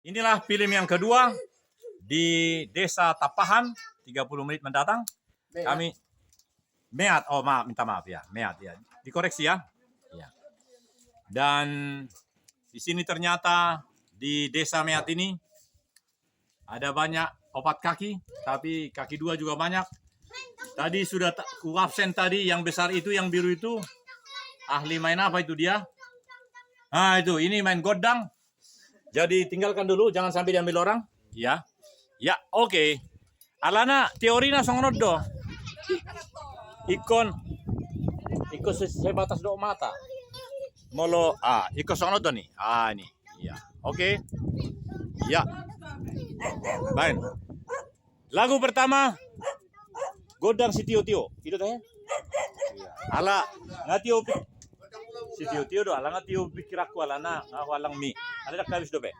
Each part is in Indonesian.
Inilah film yang kedua di Desa Tapahan, 30 menit mendatang. Kami Meat, minta maaf ya, Meat ya. Dikoreksi ya. Ya. Dan di sini ternyata di Desa Meat ini ada banyak opat kaki, tapi kaki dua juga banyak. Tadi sudah absen tadi, yang besar itu, yang biru itu. Ahli main apa itu dia? Nah itu, ini main godang. Jadi tinggalkan dulu, jangan sampai diambil orang. Ya, ya, oke. Alana teorina songonod do. Ikon sebatas do mata. Molo, ikon songonod do nih. Ini. Ya, oke. Ya. Baik. Lagu pertama godang si Tio. Itu teh. Ala ngatio si Tio do, ala ngatio pikir aku alana ngawalang mi. Ada kabis do be.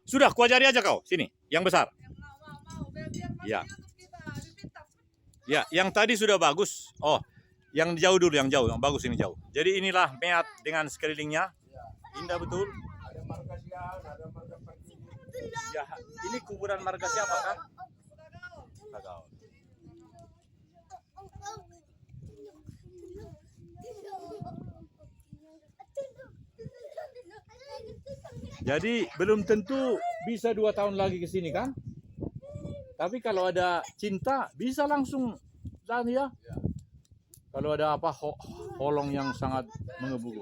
Sudah ku ajari aja kau. Sini, yang besar. Ya. Ya, yang tadi sudah bagus. Yang jauh dulu, yang jauh, yang bagus ini jauh. Jadi inilah Meat dengan sekelilingnya. Indah betul. Ada marga siang, ada marga pagi. Ya, ini kuburan marga siapa kan? Tagaul. Jadi belum tentu bisa 2 tahun lagi ke sini kan? Tapi kalau ada cinta bisa langsung dan ya. Kalau ada apa holong yang sangat mengebu.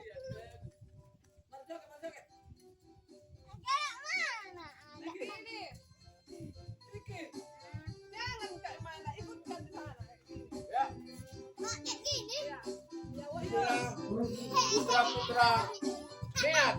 Putra Meat.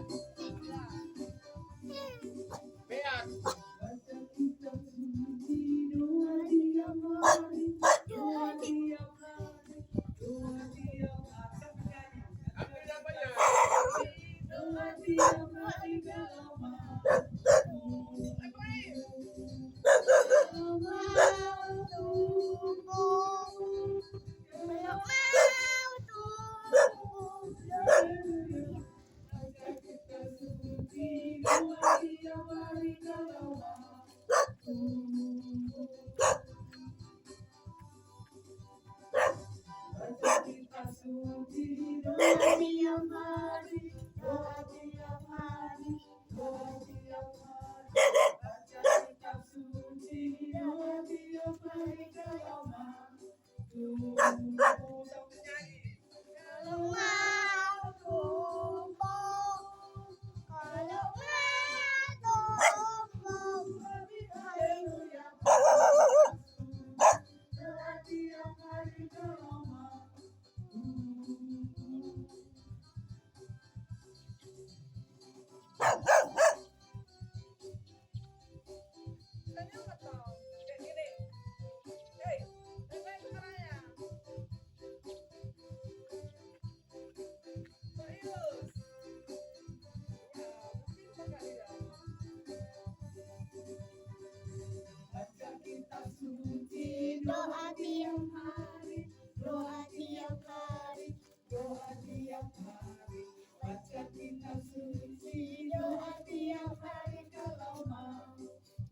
Doa tiap hari, doa tiap hari, doa tiap hari, baca kitab suci, doa tiap hari kalau mau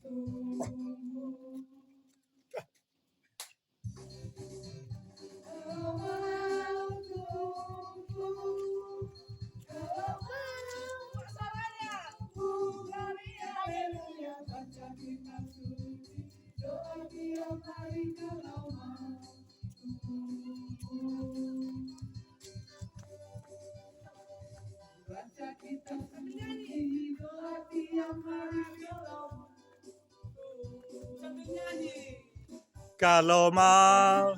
tumbuh. Kalau mau tumbuh, kalau mau haleluya, baca kitab suci, doa tiap hari kalau mau tumbuh. Baca kitab suci, doa tiap hari kalau mau tumbuh. Kalau mau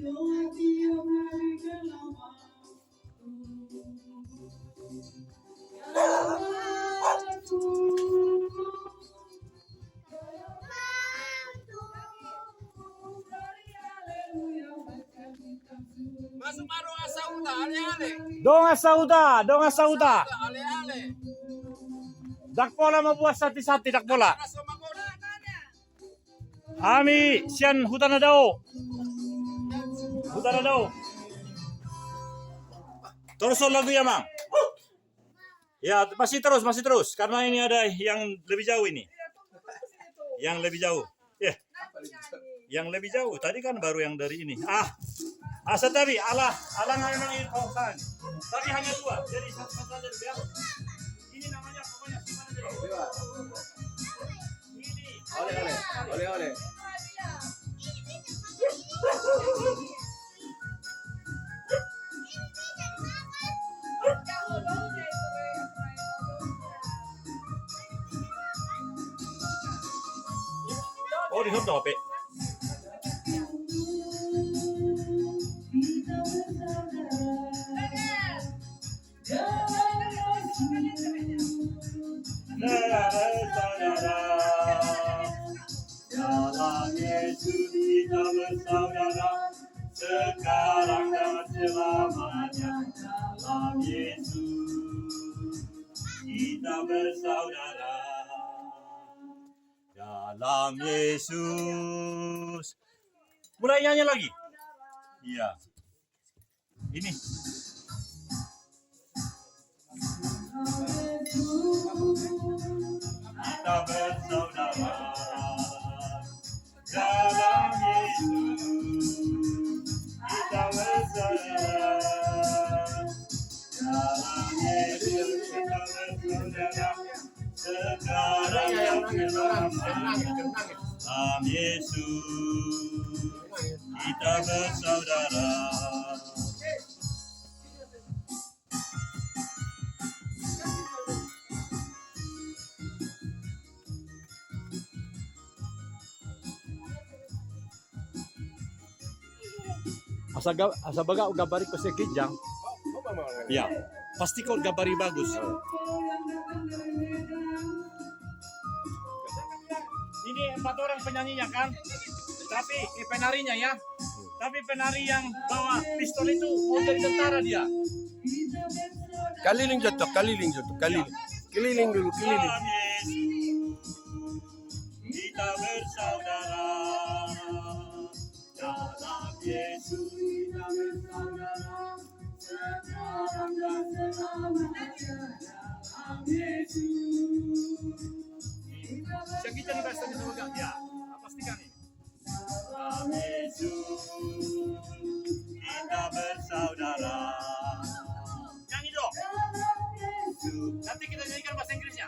Doa tiap hari kalau mau tumbuh. Kalau mau tumbuh, kalau mau tumbuh, haleluya, baca kitab suci. Masuk baru asauda, ale-ale. dong asauda. Ale-ale. Dak pola mabuas sati-sati dak pola. Rasa magoda. Ami sian hutana dao. Hutana dao. Torso lagu ya, Mang. Ya, masih terus. Karena ini ada yang lebih jauh ini. Yang lebih jauh. Ya, yang lebih jauh. Tadi kan baru yang dari ini. Asa tadi Allah memang ini kausan. Tapi hanya dua. Jadi satu saja biar. Ini namanya pokoknya gimana jadi? Ini. Oleh. Oh, di sana apa? Dalam Yesus kita bersaudara, sekarang dan selamanya. Dalam Yesus kita bersaudara. Dalam Yesus. Mulai nyanyi lagi. Iya. Ini. Kita bersaudara dalam Yesus. Kita bersaudara dalam Yesus. Kita bersaudara sekarang dan selamanya. Dalam Yesus kita bersaudara. Asa baga gabari ko sa kijang. Ya, pasti kau gabari bagus. Ini 4 orang penyanyinya kan, tapi penarinya ya. Tapi penari yang bawa pistol itu mau jadi tentara dia. Keliling jatuh. Keliling dulu. Dalam Yesus kita bersaudara. Dalam Yesus kita bersaudara. Sekarang dan selamanya. Dalam Yesus. Siya kita ni basta ni sa ya. Pastikan ini. Dalam Yesus kita bersaudara. Yang itu. Nanti kita nyanyikan bahasa Inggrisnya.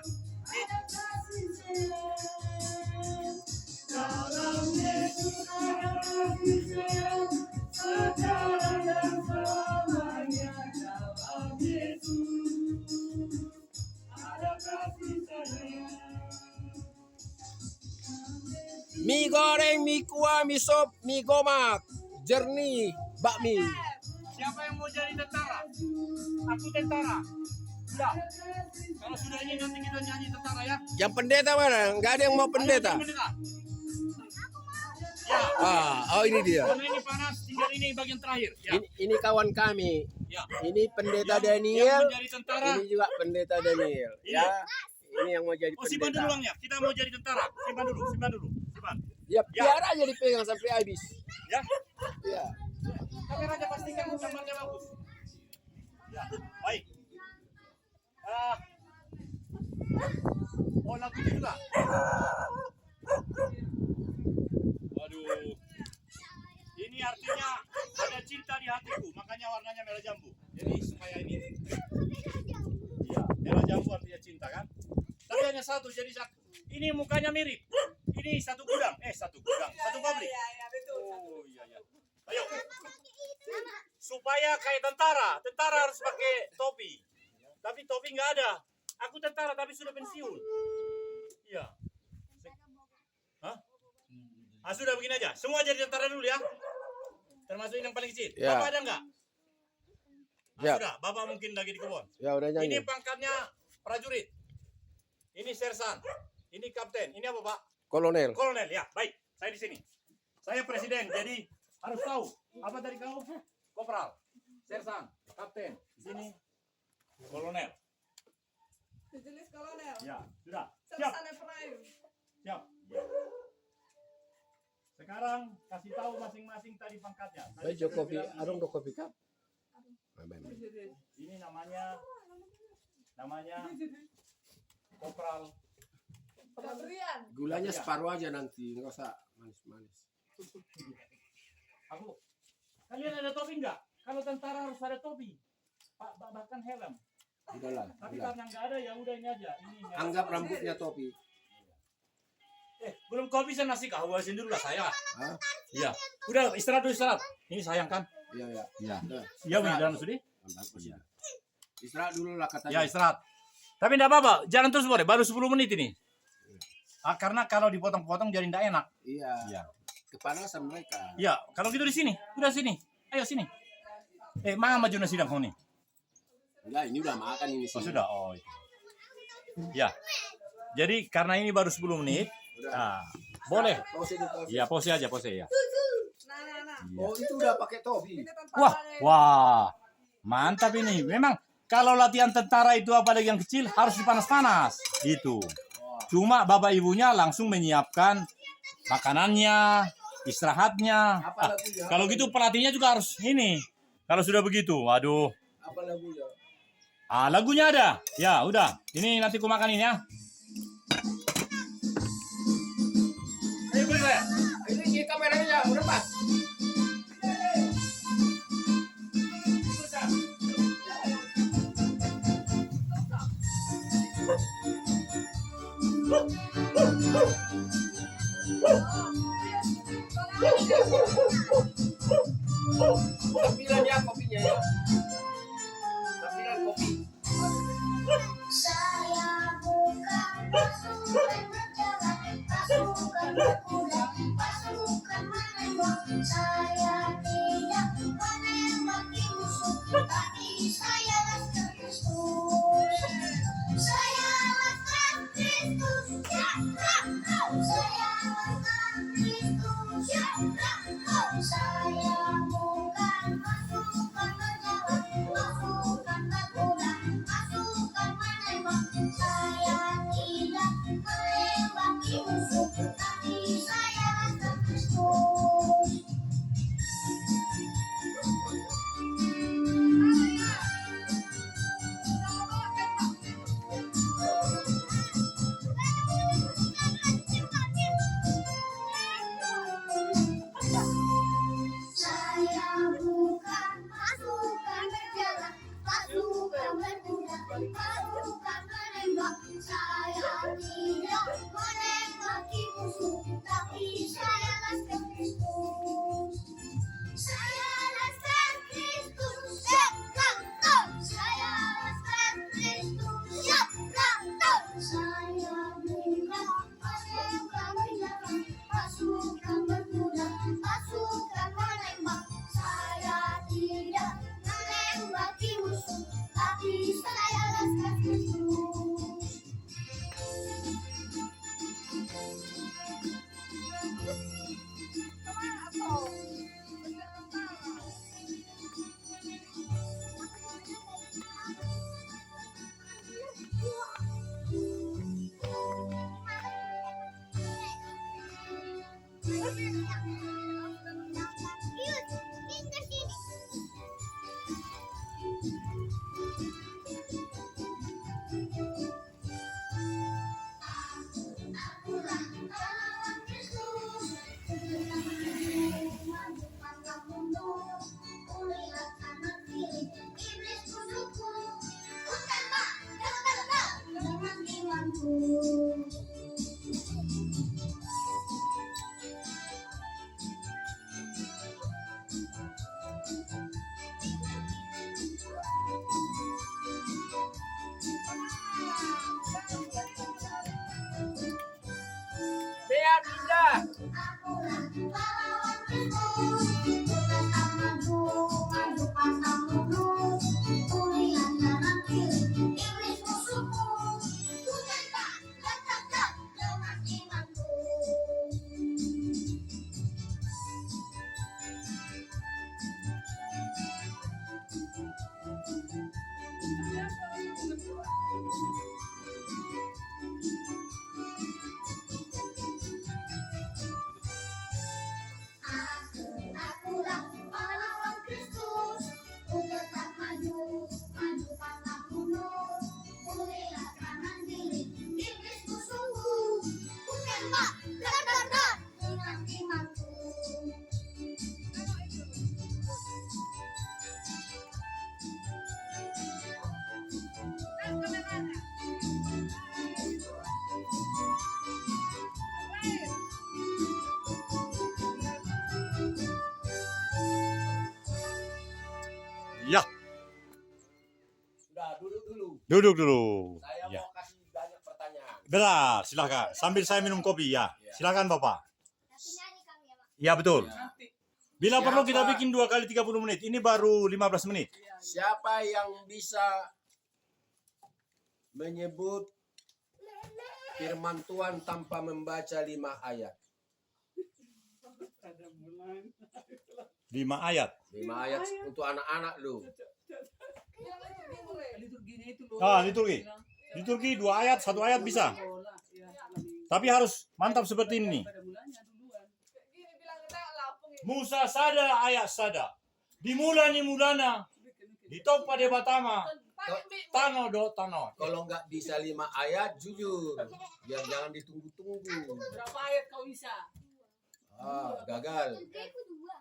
Dalam Yesus ada kasih sayang sekarang dan selamanya. Dalam Yesus ada kasih sayang. Mie goreng, mie kuah, mie sop, mie gomak, jernih, bakmi. Siapa yang mau jadi tentara? Aku tentara. Sudah. Kalau sudah ini nanti kita nyanyi tentara ya. Yang pendeta mana? Nggak ada yang mau pendeta. Ya. Oh ini dia. Karena ini panas, tinggal ini bagian terakhir. Ya. Ini kawan kami. Ya. Ini pendeta Yang Daniel. menjadi tentara. Ini juga pendeta Daniel. Ya. Ini yang mau jadi Oh, simpan dulu pendeta. uangnya. Kita mau jadi tentara. Simpan dulu. Simpan. Ya, biar aja dipegang sampai habis. Ya. Ya. Kameranya pastikan gambarnya bagus. Ya. Baik. Oh, lagunya juga. Waduh. Ini artinya ada cinta di hatiku, makanya warnanya merah jambu. Jadi supaya ini. Iya, merah jambu artinya cinta kan? Tapi hanya satu, jadi ini mukanya mirip. Ini satu gudang, satu pabrik. Oh iya. Ayo. Supaya kayak tentara harus pakai topi. Tapi topi nggak ada. Aku tentara tapi sudah pensiun. Iya. Hah? Sudah begini aja. Semua jadi tentara dulu ya. Termasuk yang paling kecil. Ya. Bapak ada nggak? Ya. Sudah. Bapak mungkin lagi di kebun. Ya udah nyanyi. Ini pangkatnya prajurit. Ini sersan. Ini kapten. Ini apa Pak? Kolonel. Kolonel ya. Baik. Saya di sini. Saya presiden. Jadi harus tahu. Apa tadi kau? Kopral. Sersan. Kapten. Di sini. Kolonel. Sejenis kolonel. Ya. Sudah. Siap. Sersan Efraim. Siap. Ya. Sekarang kasih tahu masing-masing tadi pangkatnya. Tadi Kopi, sudah bilang arung do kopi kap. ini namanya Namanya kopral. Gabrian. Gulanya separuh aja nanti, nggak usah manis-manis. Aku, kalian ada topi nggak? Kalau tentara harus ada topi, bahkan helm. Udahlah, Tapi udah. karena nggak ada ya udah ini aja. Ini Anggap rambutnya topi. belum kau bisa nasi kau habisin dulu lah saya. Hah? Iya. Udah istirahat dulu istirahat. Ini sayang kan? Iya, iya. Iya. Udah. Iya di dalam sudi. Iya. Istirahat dulu lah katanya. Ya istirahat. Tapi enggak apa-apa, jalan terus boleh. Baru 10 menit ini. Karena kalau dipotong-potong jadi enggak enak. Iya. Iya. Kepanasan mereka. Iya, kalau gitu di sini. Udah sini. Ayo sini. Mana maju nasi kau nih? Enggak, ini udah makan ini Oh sih. sudah. Oh. Ya. Jadi karena ini baru 10 menit. Nah, boleh. Pause itu, pause. Iya, pause aja, pause ya. Nah. Iya. Oh, itu udah pakai topi. Wah. Mantap ini. Memang kalau latihan tentara itu apalagi yang kecil harus dipanas-panas. Gitu. Cuma bapak ibunya langsung menyiapkan makanannya, istirahatnya. Apa lagunya? Kalau gitu pelatihnya juga harus ini. Kalau sudah begitu, waduh. Apa lagunya? Lagunya ada. Ya, udah. Ini nanti ku makan ini ya. Ayo, boleh. Ini kameranya udah pas. Tampilan ya kopinya ya. Tampilan kopi. Saya bukan pasukan berjalan, pasukan berkuda, pasukan menembak. Saya tidak menembaki musuh, tapi saya laskar Kristus. Saya laskar Kristus, ya Rangkau. Saya laskar Kristus, ya Rangkau. Saya bukan pasukan berjalan, pasukan berkuda, pasukan menembak. Saya tidak menembaki musuh, tapi saya laskar Kristus. Saya bukan pasukan berjalan, pasukan berkuda, pasukan menembak. Saya tidak menembaki musuh, tapi saya laskar Kristus. Saya laskar Kristus, siap Rangkau. Saya laskar Kristus, siap Rangkau. Saya bukan pasukan berjalan, pasukan berkuda, pasukan menembak. Saya tidak menembaki musuh, tapi saya laskar Kristus. Akulah pahlawan Kristus, maju pantang mundur, pulihlah kanan kiri, iblis kutuku, ku tembak, dengan imanku. Biar indah. Akulah pahlawan Kristus, tetap maju, maju pantang mundur, pulihlah kanan kiri, iblis musuhku, ku tembak, dengan imanku. Duduk dulu. Saya Ya. mau kasih banyak pertanyaan. Benar, silakan. Sambil saya minum kopi ya. Silakan Bapak. Tapi nyanyi kami ya, Pak. Ya betul. Nanti. Bila Siapa? perlu kita bikin 2 kali 30 menit. Ini baru 15 menit. Siapa yang bisa menyebut firman Tuhan tanpa membaca 5 ayat? Ada bulan. 5 ayat. 5 ayat untuk anak-anak lu. Liturginya itu loh. Ah, liturgi. Di Turki 2 ayat, 1 ayat bisa. Bola, ya, alami. Tapi harus mantap seperti ini. Pada mulanya duluan. Musa sada ayat sada. Dimulai mulana. Ditok pada batama. Tano do tano. Kalau nggak bisa 5 ayat, jujur. Biar jangan ditunggu-tunggu. Berapa ayat kau bisa? Ah, gagal. Negeriku 2.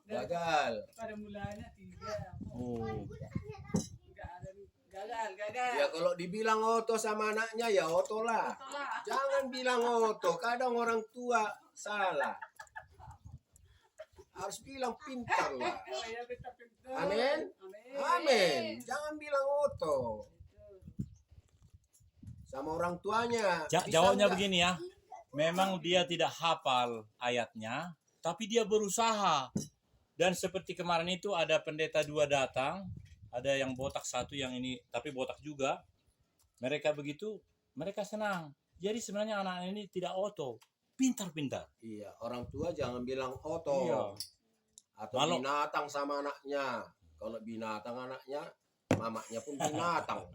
Gagal. Pada mulanya 3. Oh. Enggak ada. Gagal. Ya kalau dibilang oto sama anaknya ya oto lah. Tolak. Jangan bilang oto. Kadang orang tua salah. Harus bilang pintar lah. Ya, pintar-pintar. Amin. Amin. Jangan bilang oto. Sama orang tuanya. Bisa Jawabnya nggak? begini ya. Memang dia tidak hafal ayatnya, tapi dia berusaha. Dan seperti kemarin itu ada pendeta 2 datang, ada yang botak 1, yang ini tapi botak juga. Mereka begitu, mereka senang. Jadi sebenarnya anak ini tidak oto, pintar-pintar. Iya, orang tua jangan bilang oto. Iya. Atau Kalau- binatang sama anaknya. Kalau binatang anaknya, mamanya pun binatang.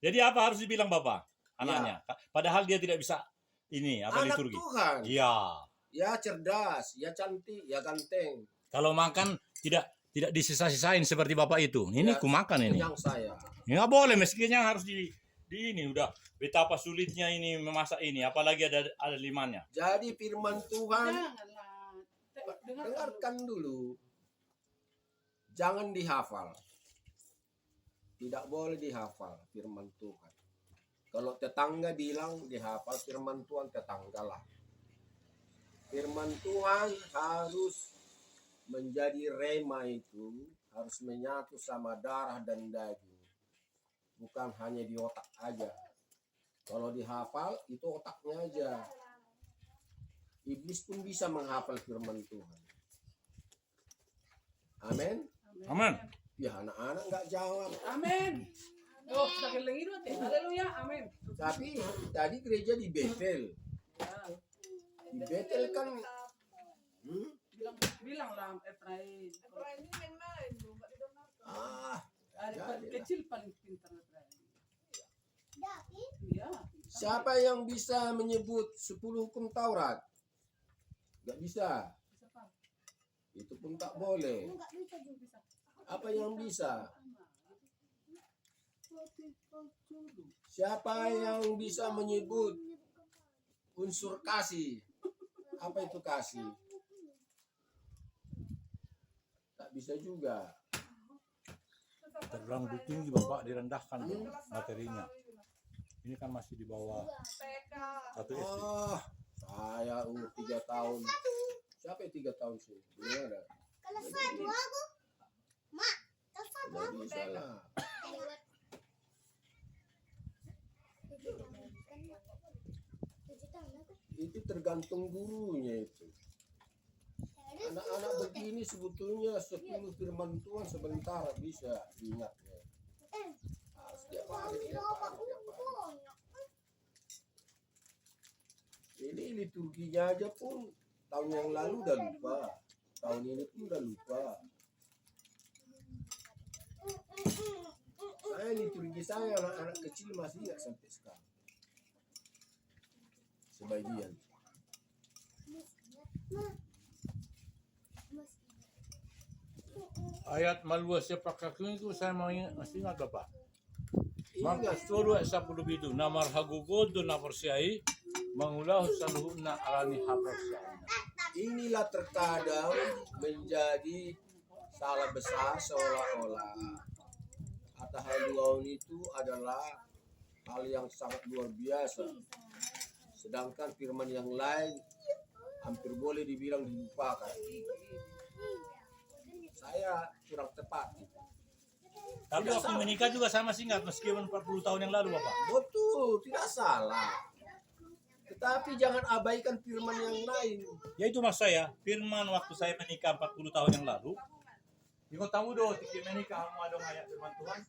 Jadi apa harus dibilang Bapak anaknya? Padahal dia tidak bisa ini apa Anak liturgi. Tuhan. Iya. Ya cerdas, ya cantik, ya ganteng. Kalau makan tidak disisa-sisain seperti Bapak itu. Ini Ya, kumakan ini. Kenyang saya. Ya nggak boleh, mestinya harus di ini udah betapa sulitnya ini memasak ini, apalagi ada limannya. Jadi firman Tuhan, Janganlah. dengarkan dulu. Jangan dihafal. Tidak boleh dihafal firman Tuhan. Kalau tetangga bilang dihafal firman Tuhan, tetanggalah. Firman Tuhan harus menjadi rema itu, harus menyatu sama darah dan daging. Bukan hanya di otak aja. Kalau dihafal, itu otaknya aja. Iblis pun bisa menghafal firman Tuhan. Amin. Amin. Ya anak-anak nggak jawab. Amin. Oh, sakit lagi dulu teh. Haleluya. Amin. Tapi tadi gereja di Betel. Ya, Di Betel kan bilang lah Efraim. ah Ada kecil paling pintar Efraim. Tapi Iya. siapa yang bisa menyebut 10 hukum Taurat? Nggak bisa. Bisa Pak. Itu pun tak boleh. enggak bisa juga. Apa yang bisa? Dulu. Siapa yang bisa menyebut unsur kasih? Apa itu kasih? Tak bisa juga. Terlalu tinggi Bapak, direndahkan materinya. Ini kan masih di bawah 1 SD. Oh, saya umur 3 tahun. Siapa yang 3 tahun sih? Belum ada. Kalau saya 2 aku. Mak, kalau saya 2 Tidak bisa lah. Itu tergantung gurunya itu. Anak-anak begini sebetulnya 10 firman Tuhan sebentar bisa diingatnya. Harus tiap hari, tiap hari, tiap hari. Ini liturginya aja pun tahun yang lalu udah lupa. Tahun ini pun udah lupa. Saya liturgi saya anak-anak kecil masih ingat sampai sekarang. Sebagian. Ayat maluasnya pakakun itu saya masih ingat Bapak. Maka Ingat. suruh sabulu itu namar hagugod do naporsiai mengulah saluhna alani haporsiai. Inilah terkadang menjadi salah besar seolah-olah Atta Halilintar itu adalah hal yang sangat luar biasa. Sedangkan firman yang lain hampir boleh dibilang dilupakan. Saya kurang tepat. Tapi Tidak waktu salah. menikah juga saya masih ingat meskipun 40 tahun yang lalu Bapak. Betul, tidak salah. Tetapi jangan abaikan firman yang lain. Ya itu maksud saya, firman waktu saya menikah 40 tahun yang lalu. Di kota Udo, tikir menikah kamu ada ayat firman Tuhan.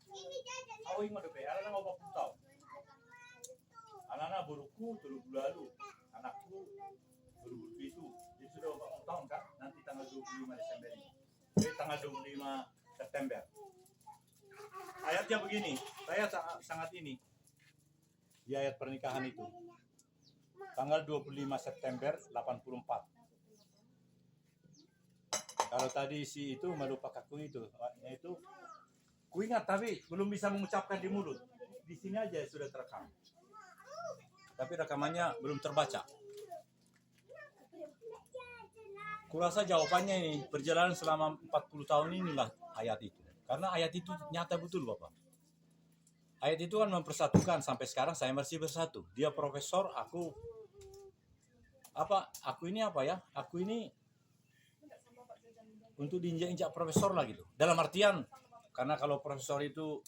Aku ingat dope, anak-anak 40 tahun. Anak-anak buruku turun lalu, anakku buru itu. Jadi sudah 40 tahun kan? Nanti tanggal 25 Desember ini. Jadi tanggal 25 September. Ayatnya begini, saya sangat ini di ayat pernikahan itu. Tanggal 25 September 84. Kalau tadi si itu melupak aku itu ku ingat tapi belum bisa mengucapkan di mulut. Di sini aja sudah terekam. Tapi rekamannya belum terbaca. Kurasa jawabannya ini perjalanan selama 40 tahun inilah ayat itu. Karena ayat itu nyata betul Bapak. Ayat itu kan mempersatukan sampai sekarang saya masih bersatu. Dia profesor, aku ini apa ya? Aku ini untuk diinjak-injak profesor lah gitu. Dalam artian karena kalau profesor itu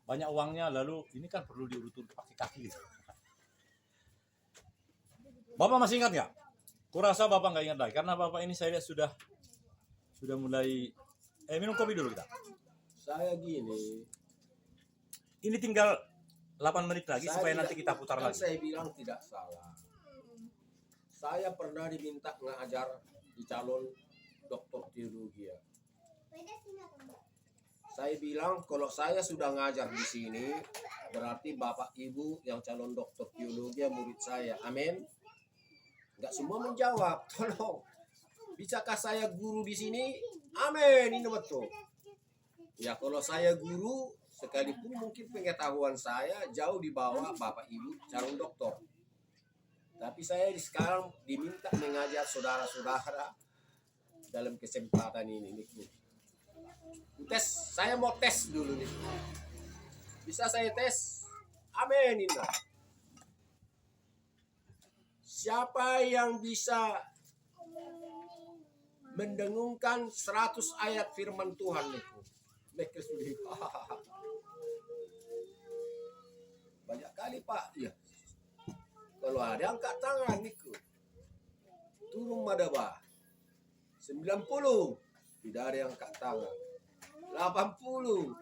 banyak uangnya lalu ini kan perlu diurut pakai kaki gitu. Bapak masih ingat nggak? Kurasa Bapak nggak ingat lagi karena Bapak ini saya lihat sudah mulai minum kopi dulu kita. Saya gini, Ini tinggal 8 menit lagi saya supaya tidak- nanti kita putar kan lagi. Saya bilang tidak salah. Saya pernah diminta ngajar di calon doktor teologi. Saya bilang kalau saya sudah ngajar di sini, berarti Bapak Ibu yang calon doktor teologi murid saya. Amin. Enggak semua menjawab. Tolong. Bisakah saya guru di sini? Amin. Ini betul. Ya kalau saya guru, sekalipun mungkin pengetahuan saya jauh di bawah Bapak Ibu calon doktor. Tapi saya sekarang diminta mengajar saudara-saudara dalam kesempatan ini. Tes, saya mau tes dulu nih. Bisa saya tes? Amin. Inna. Siapa yang bisa mendengungkan 100 ayat firman Tuhan itu? Mereka sudah banyak kali Pak. Ya. Kalau ada angkat tangan itu. Turun madaba. 90 tidak ada yang angkat tangan. 80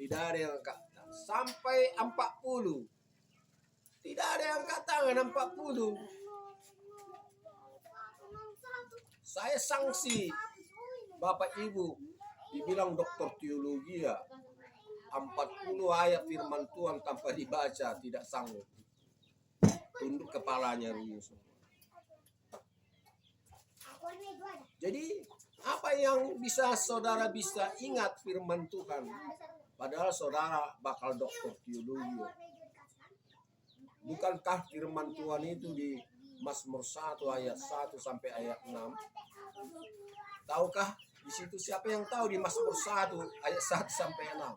tidak ada yang angkat tangan. Sampai 40 tidak ada yang angkat tangan 40. Saya sanksi Bapak Ibu dibilang doktor teologi ya 40 ayat firman Tuhan tanpa dibaca tidak sanggup. Tunduk kepalanya dulu semua. Jadi apa yang saudara bisa ingat firman Tuhan? Padahal saudara bakal doktor teologi. Bukankah firman Tuhan itu di Mazmur 1 ayat 1 sampai ayat 6? Tahukah di situ siapa yang tahu di Mazmur 1 ayat 1 sampai 6?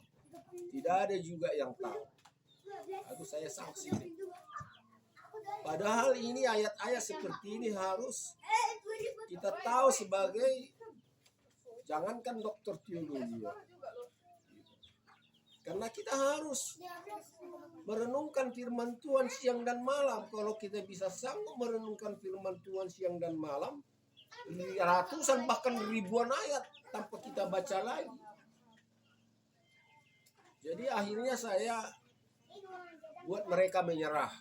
Tidak ada juga yang tahu. Aku saya sanksi. Padahal ini ayat-ayat seperti ini harus kita tahu sebagai jangankan dokter teologi. Karena kita harus merenungkan firman Tuhan siang dan malam. Kalau kita bisa sanggup merenungkan firman Tuhan siang dan malam, ratusan bahkan ribuan ayat tanpa kita baca lagi. Jadi akhirnya saya buat mereka menyerah.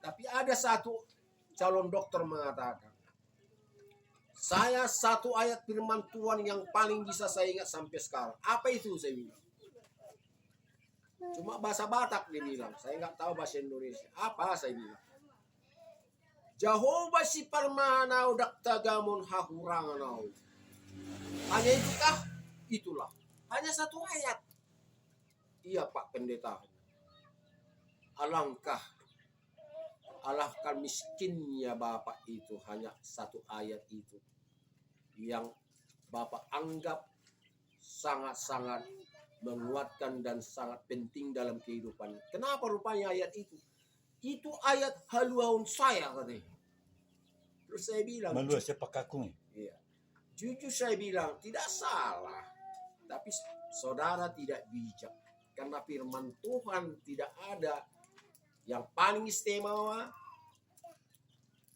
Tapi ada satu calon dokter mengatakan, saya satu ayat firman Tuhan yang paling bisa saya ingat sampai sekarang. Apa itu saya bilang? Cuma bahasa Batak dia bilang. Saya nggak tahu bahasa Indonesia. Apa saya bilang? Jehovah si parmanau dak tagamun hahuranganau. Hanya itukah? Itulah. Hanya satu ayat. Iya Pak Pendeta. Alangkah miskinnya Bapak itu hanya satu ayat itu. Yang Bapak anggap sangat-sangat menguatkan dan sangat penting dalam kehidupan. Kenapa rupanya ayat itu? Itu ayat haluan saya katanya. Terus saya bilang, Malu siapa kakung? iya. Jujur saya bilang tidak salah. Tapi saudara tidak bijak. Karena firman Tuhan tidak ada yang paling istimewa,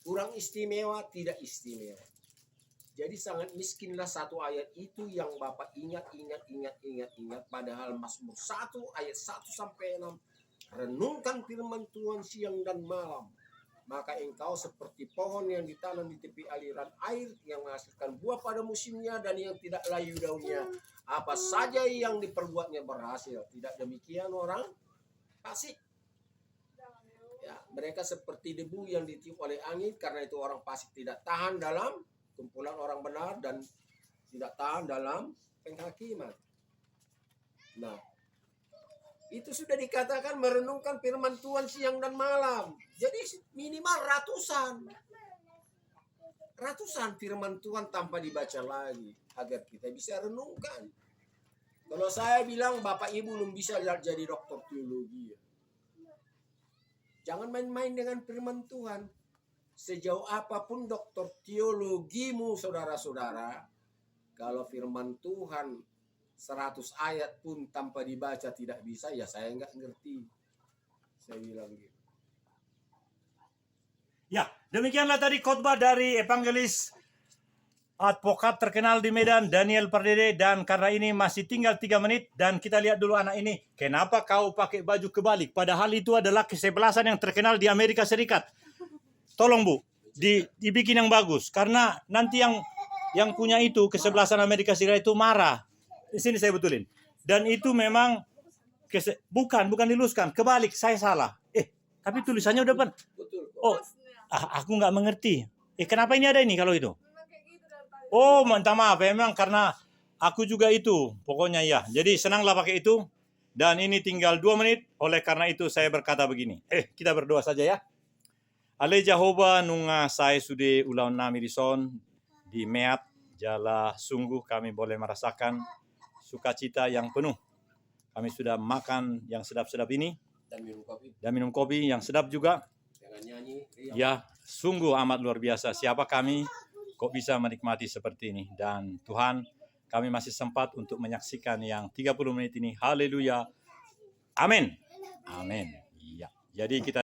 kurang istimewa, tidak istimewa. Jadi sangat miskinlah satu ayat itu yang Bapak ingat. Padahal Mazmur 1 ayat 1 sampai 6. Renungkan firman Tuhan siang dan malam. Maka engkau seperti pohon yang ditanam di tepi aliran air, yang menghasilkan buah pada musimnya dan yang tidak layu daunnya. Apa saja yang diperbuatnya berhasil. Tidak demikian orang fasik. Ya, mereka seperti debu yang ditiup oleh angin. Karena itu orang fasik tidak tahan dalam kumpulan orang benar dan tidak tahan dalam penghakiman. Nah, itu sudah dikatakan merenungkan firman Tuhan siang dan malam. Jadi minimal ratusan firman Tuhan tanpa dibaca lagi agar kita bisa renungkan. Kalau saya bilang Bapak Ibu belum bisa jadi doktor teologi. Jangan main-main dengan firman Tuhan. Sejauh apapun doktor teologimu, saudara-saudara, kalau firman Tuhan 100 ayat pun tanpa dibaca tidak bisa, ya saya nggak ngerti. Saya bilang gitu. Ya, demikianlah tadi khotbah dari evangelis advokat terkenal di Medan, Daniel Pardede. Dan karena ini masih tinggal 3 menit, dan kita lihat dulu anak ini. Kenapa kau pakai baju kebalik? Padahal itu adalah kesebelasan yang terkenal di Amerika Serikat. Tolong Bu, dibikin yang bagus. Karena nanti yang punya itu, kesebelasan Amerika Serikat itu marah. Di sini saya betulin. Dan itu memang bukan diluluskan, kebalik, saya salah. Tapi tulisannya udah depan. Betul. Oh, aku nggak mengerti. Kenapa ini ada ini kalau itu? Oh, minta maaf, memang karena aku juga itu, pokoknya ya. Jadi senanglah pakai itu. Dan ini tinggal 2 menit, oleh karena itu saya berkata begini. Kita berdoa saja ya. Ale Jehovah nunga saya sudah ulang nami rison di meat jala, sungguh kami boleh merasakan sukacita yang penuh. Kami sudah makan yang sedap-sedap ini dan minum kopi yang sedap juga. Jangan nyanyi. Ya, sungguh amat luar biasa. Siapa kami kok bisa menikmati seperti ini. Dan Tuhan, kami masih sempat untuk menyaksikan yang 30 menit ini. Haleluya. Amin. Amin. Ya. Jadi kita